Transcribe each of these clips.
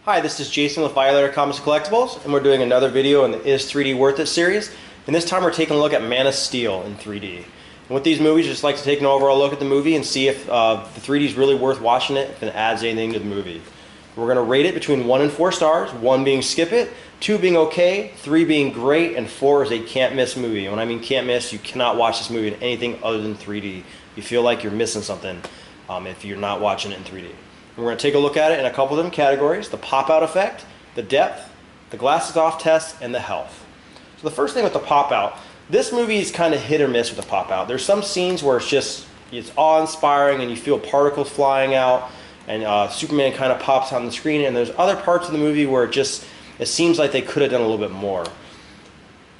Hi, this is Jason with Violator Comics and Collectibles, and we're doing another video in the Is 3D Worth It series. And this time we're taking a look at Man of Steel in 3D. And with these movies, I just like to take an overall look at the movie and see if the 3D is really worth watching it, if it adds anything to the movie. We're going to rate it between 1 and 4 stars, 1 being skip it, 2 being okay, 3 being great, and 4 is a can't miss movie. And when I mean can't miss, you cannot watch this movie in anything other than 3D. You feel like you're missing something if you're not watching it in 3D. We're going to take a look at it in a couple of different categories: the pop-out effect, the depth, the glasses off test, and the health. So the first thing with the pop-out, this movie is kind of hit or miss with the pop-out. There's some scenes where it's awe-inspiring and you feel particles flying out and Superman kind of pops on the screen, and there's other parts of the movie where it seems like they could have done a little bit more.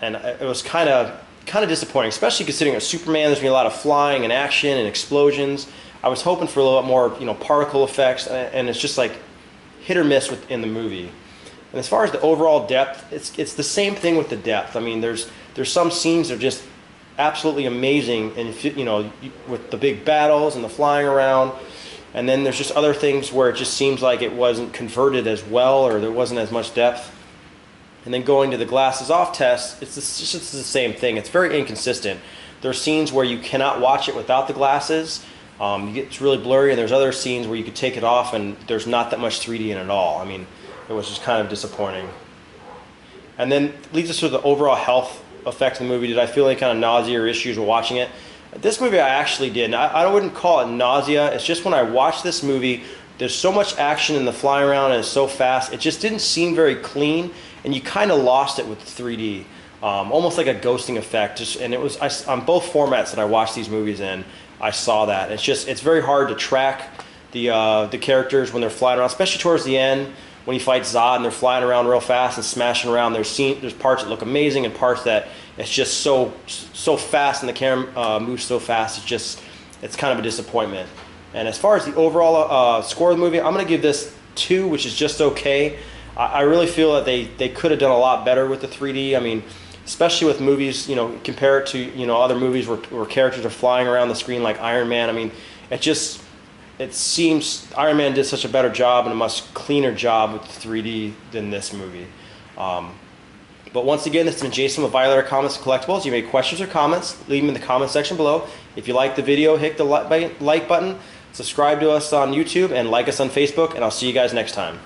And it was kind of disappointing, especially considering it's Superman. There's going to be a lot of flying and action and explosions. I was hoping for a little bit more, particle effects, and it's just like hit or miss within the movie. And as far as the overall depth, it's the same thing with the depth. I mean, there's some scenes that are just absolutely amazing, and with the big battles and the flying around. And then there's just other things where it just seems like it wasn't converted as well, or there wasn't as much depth. And then going to the glasses off test, it's just the same thing. It's very inconsistent. There are scenes where you cannot watch it without the glasses. It's really blurry, and there's other scenes where you could take it off and there's not that much 3D in it at all. I mean, it was just kind of disappointing. And then leads us to the overall health effect of the movie. Did I feel any kind of nausea or issues while watching it? This movie I actually did. And I wouldn't call it nausea. It's just when I watched this movie, there's so much action in the flying around and it's so fast. It just didn't seem very clean, and you kind of lost it with 3D. Almost like a ghosting effect. And it was on both formats that I watched these movies in. I saw that. It's very hard to track the characters when they're flying around, especially towards the end when he fights Zod and they're flying around real fast and smashing around. There's parts that look amazing and parts that it's just so fast, and the camera moves so fast. It's kind of a disappointment. And as far as the overall score of the movie, I'm going to give this 2, which is just okay. I really feel that they could have done a lot better with the 3D. I mean, especially with movies, compare it to other movies where characters are flying around the screen like Iron Man. I mean, it seems Iron Man did such a better job and a much cleaner job with 3D than this movie. But once again, this has been Jason with Violator Comics and Collectibles. If you have any questions or comments, leave them in the comment section below. If you like the video, hit the like button, subscribe to us on YouTube, and like us on Facebook, and I'll see you guys next time.